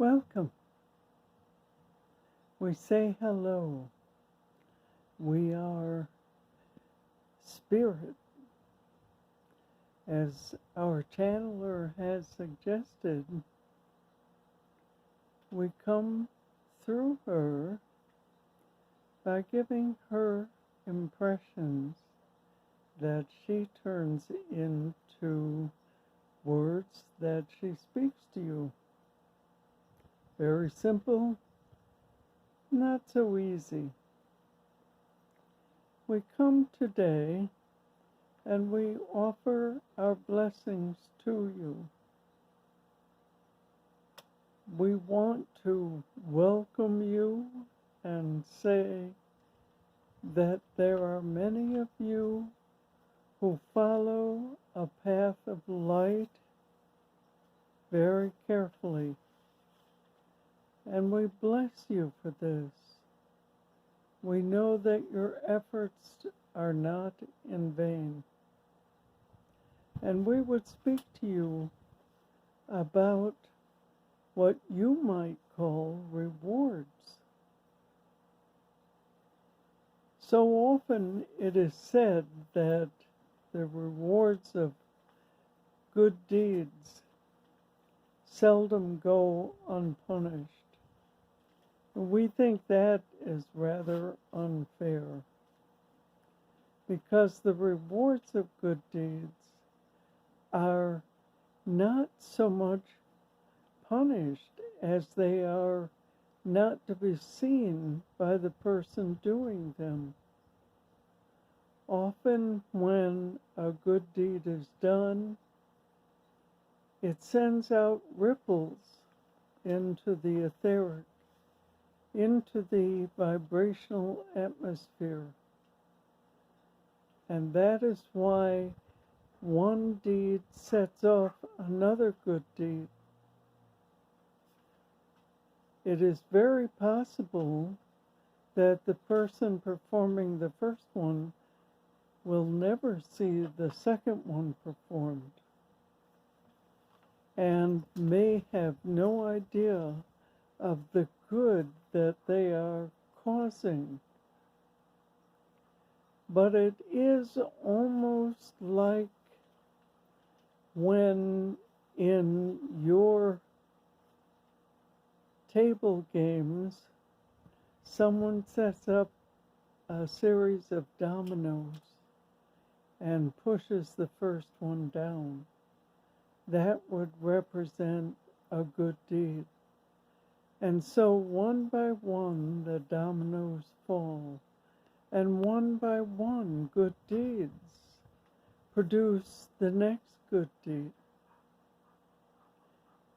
Welcome. We say hello. We are spirit, as our channeler has suggested. We come through her by giving her impressions that she turns into words that she speaks to you. Very simple, not so easy. We come today and we offer our blessings to you. We want to welcome you and say that there are many of you who follow a path of light very carefully. And we bless you for this. We know that your efforts are not in vain. And we would speak to you about what you might call rewards. So often it is said that the rewards of good deeds seldom go unpunished. We think that is rather unfair, because the rewards of good deeds are not so much punished as they are not to be seen by the person doing them. Often when a good deed is done, it sends out ripples into the etheric, into the vibrational atmosphere. And that is why one deed sets off another good deed. It is very possible that the person performing the first one will never see the second one performed, and may have no idea of the good that they are causing. But it is almost like when in your table games, someone sets up a series of dominoes and pushes the first one down. That would represent a good deed. And so one by one the dominoes fall, and one by one good deeds produce the next good deed.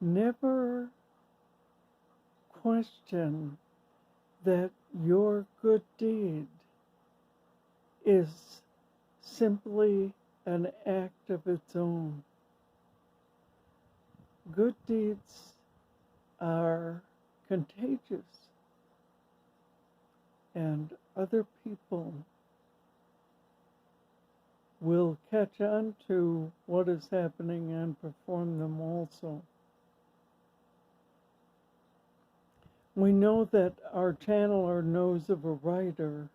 Never question that your good deed is simply an act of its own. Good deeds are contagious, and other people will catch on to what is happening and perform them also. We know that our channeler knows of a writer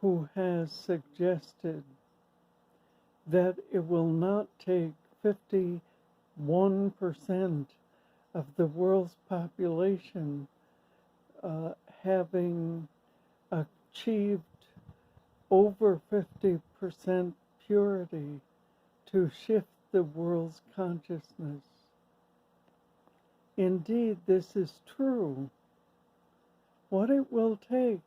who has suggested that it will not take 51% of the world's population having achieved over 50% purity to shift the world's consciousness. Indeed, this is true. What it will take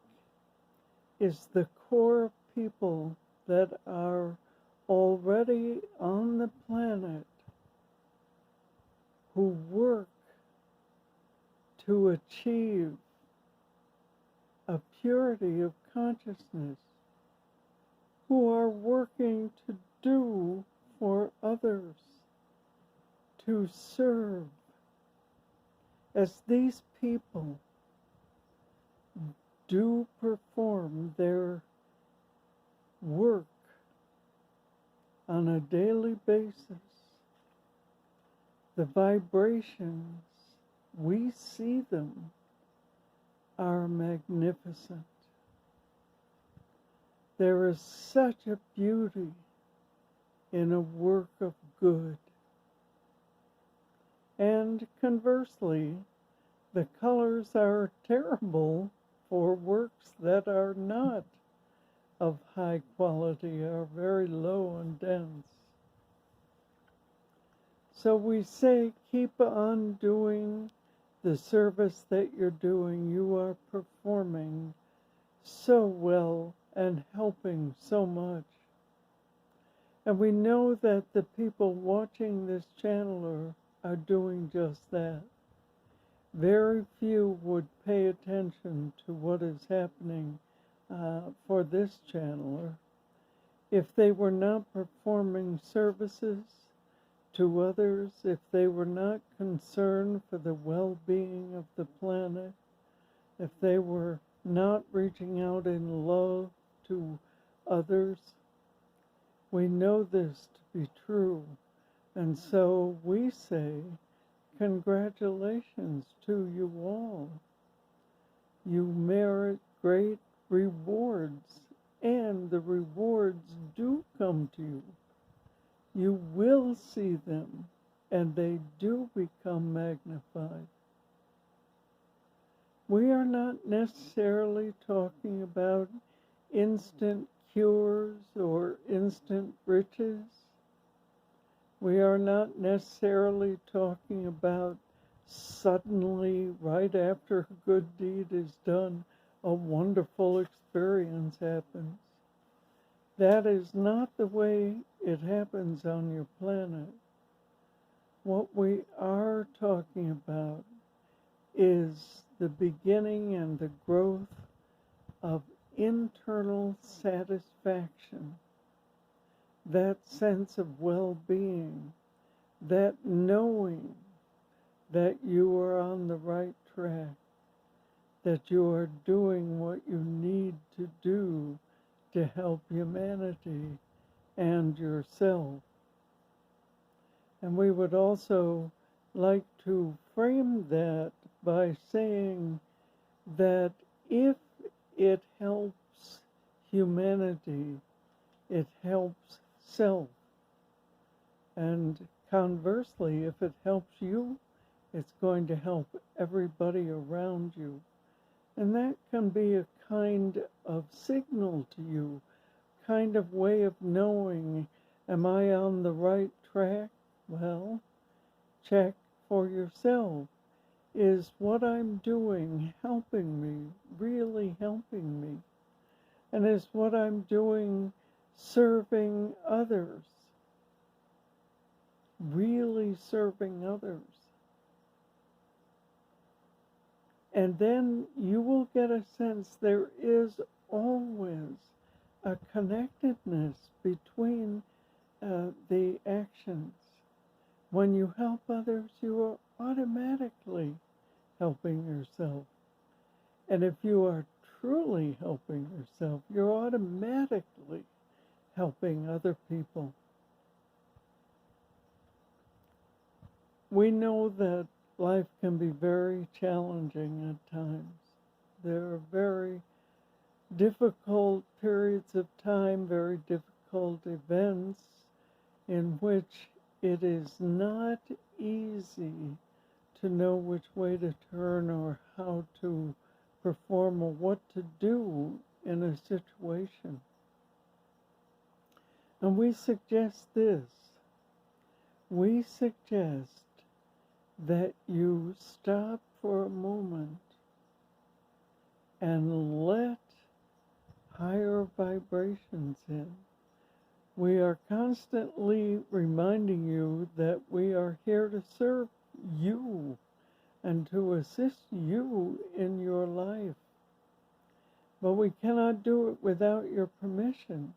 is the core people that are already on the planet who work to achieve a purity of consciousness, who are working to do for others, to serve. As these people do perform their work on a daily basis, the vibrations we see them, are magnificent. There is such a beauty in a work of good. And conversely, the colors are terrible for works that are not of high quality, are very low and dense. So we say, keep on doing the service that you're doing. You are performing so well and helping so much. And we know that the people watching this channel are doing just that. Very few would pay attention to what is happening for this channeler if they were not performing services to others, if they were not concerned for the well-being of the planet, if they were not reaching out in love to others. We know this to be true, and so we say, congratulations to you all. You merit great rewards, and the rewards do come to you. You will see them, and they do become magnified. We are not necessarily talking about instant cures or instant riches. We are not necessarily talking about suddenly, right after a good deed is done, a wonderful experience happens. That is not the way it happens on your planet. What we are talking about is the beginning and the growth of internal satisfaction, that sense of well-being, that knowing that you are on the right track, that you are doing what you need to do to help humanity and yourself. And we would also like to frame that by saying that if it helps humanity, it helps self. And conversely, if it helps you, it's going to help everybody around you. And that can be a kind of signal to you, kind of way of knowing, am I on the right track? Well, check for yourself. Is what I'm doing helping me, really helping me? And is what I'm doing serving others, really serving others? And then you will get a sense there is always a connectedness between the actions. When you help others, you are automatically helping yourself. And if you are truly helping yourself, you're automatically helping other people. We know that life can be very challenging at times. There are very difficult periods of time, very difficult events in which it is not easy to know which way to turn or how to perform or what to do in a situation. And we suggest this. We suggest that you stop for a moment and let higher vibrations in. We are constantly reminding you that we are here to serve you and to assist you in your life. But we cannot do it without your permission.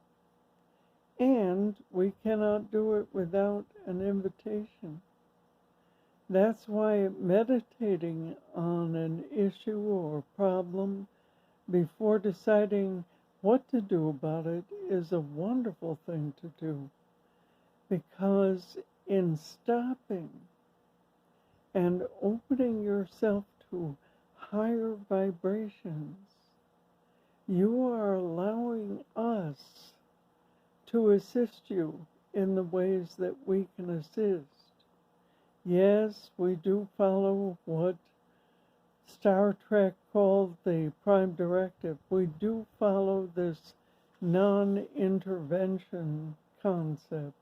And we cannot do it without an invitation. That's why meditating on an issue or problem before deciding what to do about it is a wonderful thing to do. Because in stopping and opening yourself to higher vibrations, you are allowing us to assist you in the ways that we can assist. Yes, we do follow what Star Trek called the Prime Directive. We do follow this non-intervention concept.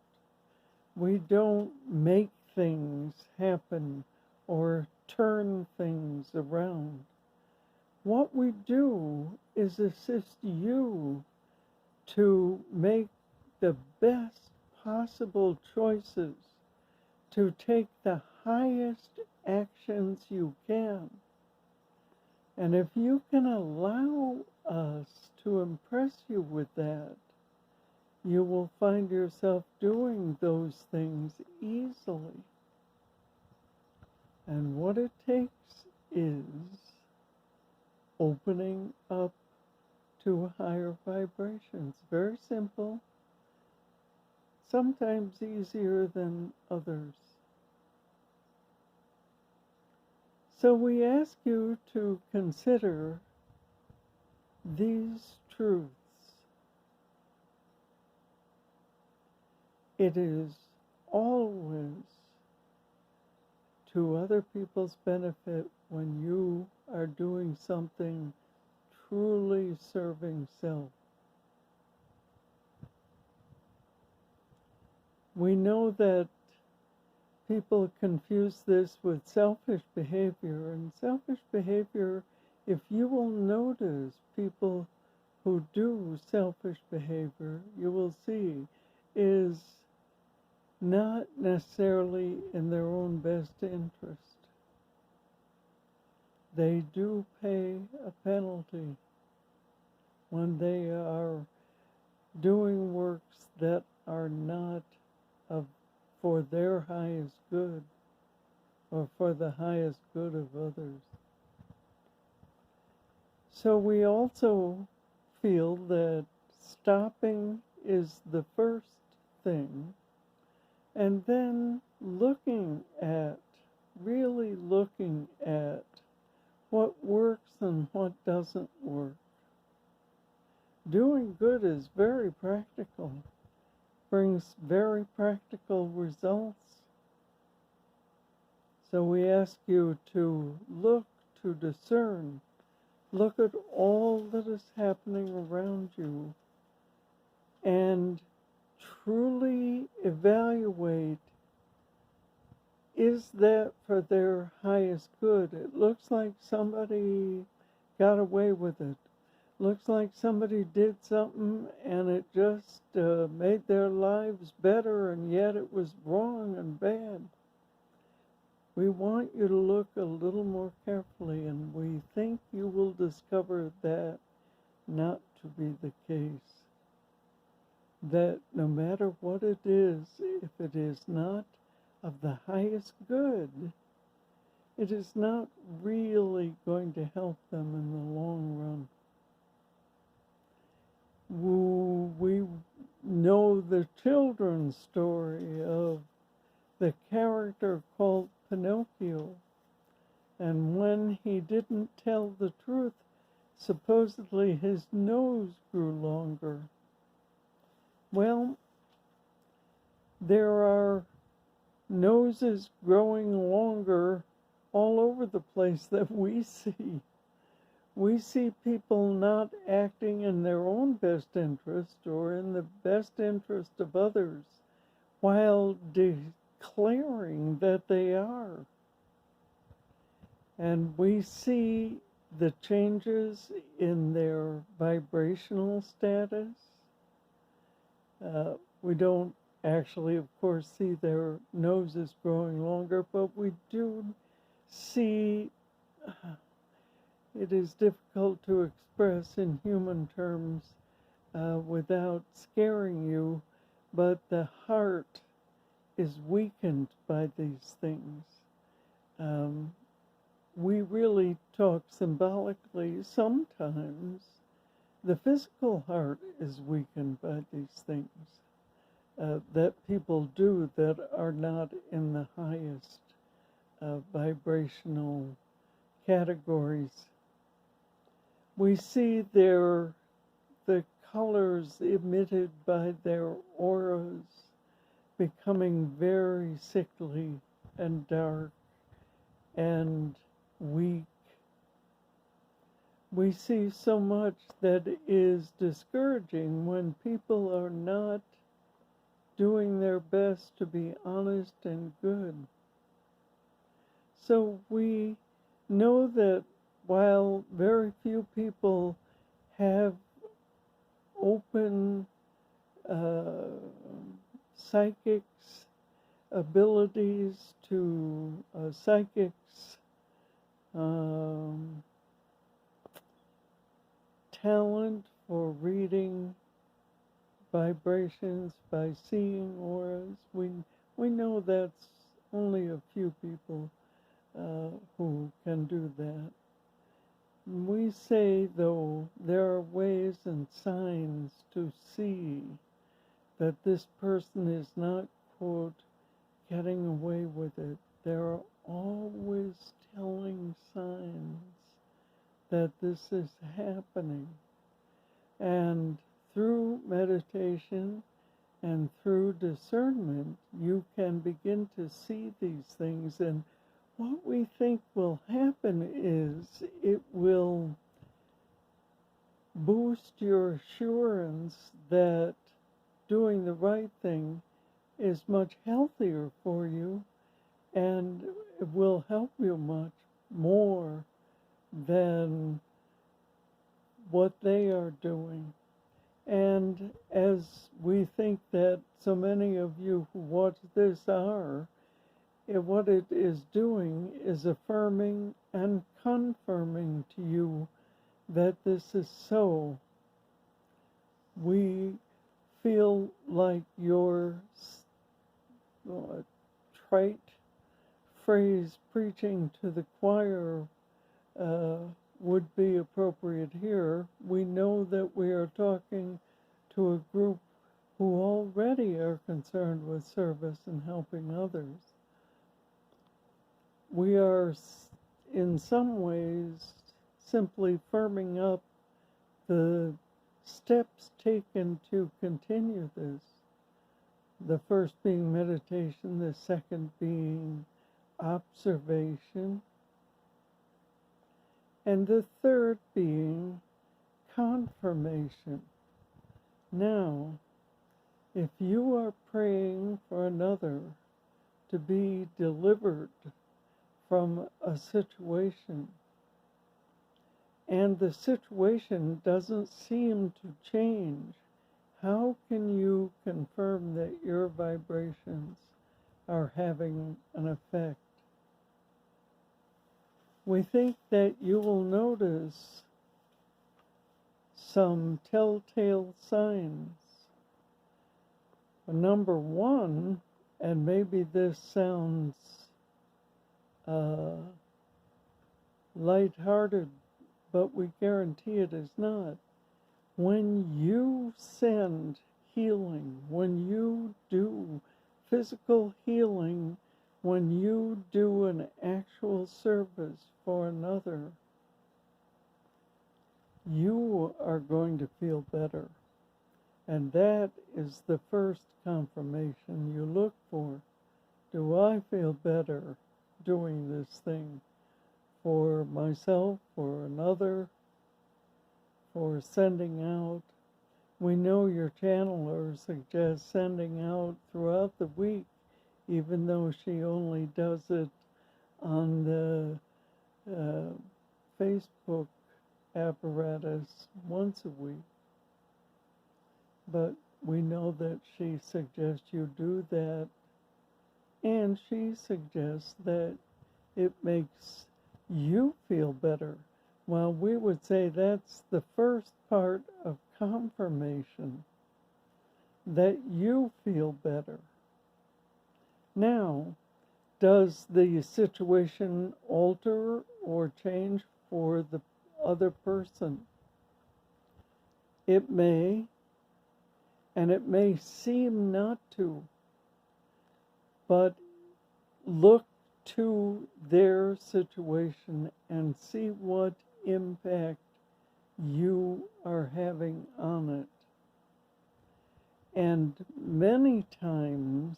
We don't make things happen or turn things around. What we do is assist you to make the best possible choices, to take the highest actions you can. And if you can allow us to impress you with that, you will find yourself doing those things easily. And what it takes is opening up to higher vibrations. Very simple, sometimes easier than others. So we ask you to consider these truths. It is always to other people's benefit when you are doing something truly serving self. We know that people confuse this with selfish behavior, and selfish behavior, if you will notice people who do selfish behavior, you will see is not necessarily in their own best interest. They do pay a penalty when they are doing works that are not for their highest good or for the highest good of others. So we also feel that stopping is the first thing, and then really looking at what works and what doesn't work. Doing good is very practical, brings very practical results. So we ask you to look, to discern, look at all that is happening around you, and truly evaluate, is that for their highest good? It looks like somebody got away with it. Looks like somebody did something and it just made their lives better, and yet it was wrong and bad. We want you to look a little more carefully, and we think you will discover that not to be the case. That no matter what it is, if it is not of the highest good, it is not really going to help them in the long run. We know the children's story of the character called Pinocchio, and when he didn't tell the truth, supposedly his nose grew longer. Well, there are noses growing longer all over the place that we see. We see people not acting in their own best interest or in the best interest of others, while declaring that they are. And we see the changes in their vibrational status. We don't actually, of course, see their noses growing longer, but we do see, it is difficult to express in human terms without scaring you, but the heart is weakened by these things. We really talk symbolically. Sometimes the physical heart is weakened by these things that people do that are not in the highest vibrational categories. We see the colors emitted by their auras becoming very sickly and dark and weak. We see so much that is discouraging when people are not doing their best to be honest and good. So we know that while very few people have open psychics abilities to psychics talent for reading vibrations by seeing auras. We know that's only a few people who can do that. We say, though, there are ways and signs to see that this person is not, quote, getting away with it. There are always telling signs that this is happening. And through meditation and through discernment, you can begin to see these things. And what we think will happen is it will boost your assurance that doing the right thing is much healthier for you, and it will help you much more than what they are doing. And as we think that so many of you who watch this are, what it is doing is affirming and confirming to you that this is so. We feel like your trite phrase, preaching to the choir, would be appropriate here. We know that we are talking to a group who already are concerned with service and helping others. We are, in some ways, simply firming up the steps taken to continue this. The first being meditation, the second being observation, and the third being confirmation. Now, if you are praying for another to be delivered from a situation, and the situation doesn't seem to change, how can you confirm that your vibrations are having an effect? We think that you will notice some telltale signs. Number one, and maybe this sounds lighthearted, but we guarantee it is not. When you send healing, when you do physical healing, when you do an actual service for another, you are going to feel better. And that is the first confirmation you look for. Do I feel better doing this thing for myself, for another, for sending out? We know your channeler suggests sending out throughout the week, even though she only does it on the Facebook apparatus once a week. But we know that she suggests you do that, and she suggests that it makes you feel better. Well, we would say that's the first part of confirmation, that you feel better. Now, does the situation alter or change for the other person? It may, and it may seem not to, but look to their situation and see what impact you are having on it. And many times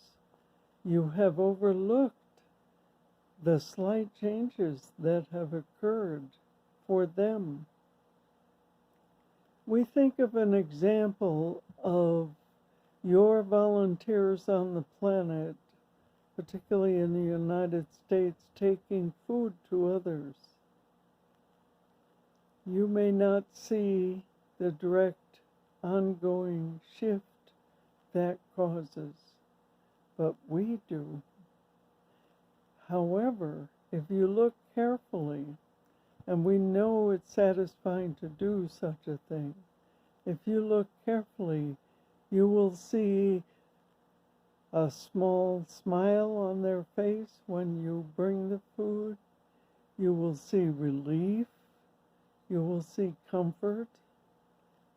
you have overlooked the slight changes that have occurred for them. We think of an example of your volunteers on the planet, particularly in the United States, taking food to others. You may not see the direct ongoing shift that causes, but we do. However, if you look carefully, and we know it's satisfying to do such a thing, if you look carefully, you will see a small smile on their face when you bring the food. You will see relief. You will see comfort.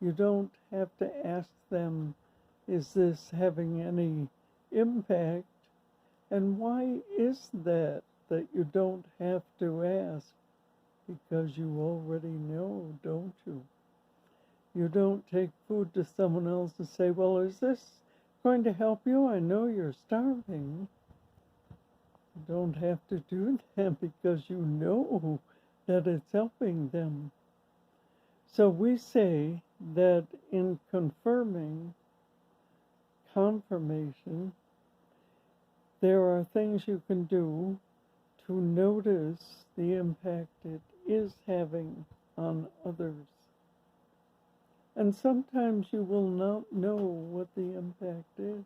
You don't have to ask them, is this having any impact? And why is that you don't have to ask? Because you already know, don't you? You don't take food to someone else and say, well, is this going to help you? I know you're starving. You don't have to do that because you know that it's helping them. So we say that in confirming confirmation, there are things you can do to notice the impact it is having on others. And sometimes you will not know what the impact is.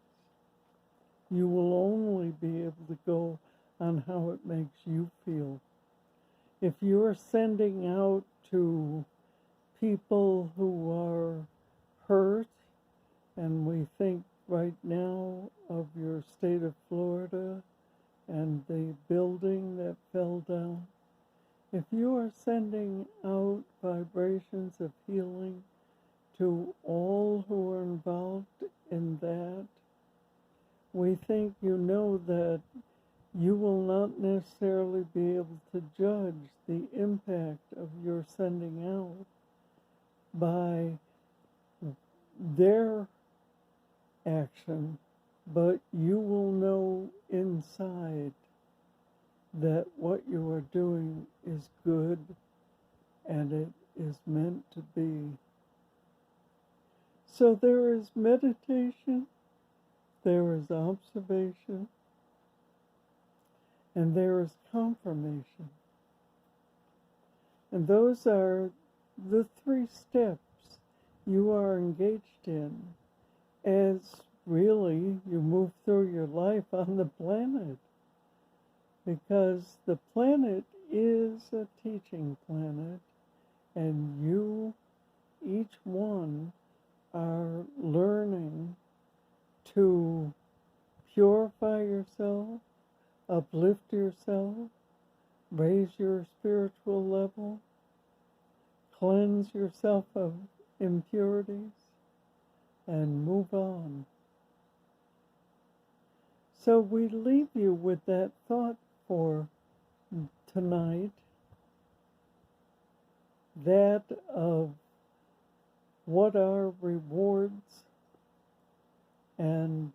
You will only be able to go on how it makes you feel. If you're sending out to people who are hurt, and we think right now of your state of Florida and the building that fell down, if you are sending out vibrations of healing to all who are involved in that, we think you know that you will not necessarily be able to judge the impact of your sending out by their action, but you will know inside that what you are doing is good and it is meant to be. So there is meditation, there is observation, and there is confirmation. And those are the 3 steps you are engaged in as really you move through your life on the planet. Because the planet is a teaching planet, and you, each one, are learning to purify yourself, uplift yourself, raise your spiritual level, cleanse yourself of impurities, and move on. So we leave you with that thought for tonight, that of what are rewards, and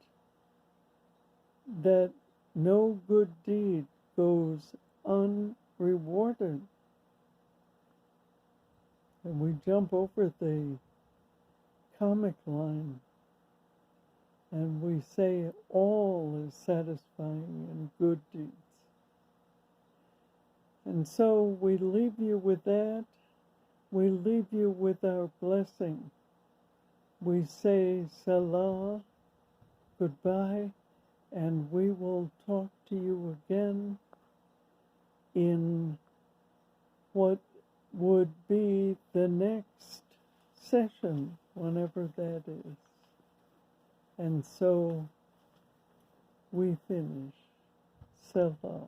that no good deed goes unrewarded. And we jump over the comic line and we say all is satisfying in good deeds. And so we leave you with that. We leave you with our blessing. We say Salah, goodbye, and we will talk to you again in what would be the next session, whenever that is. And so we finish. Salah.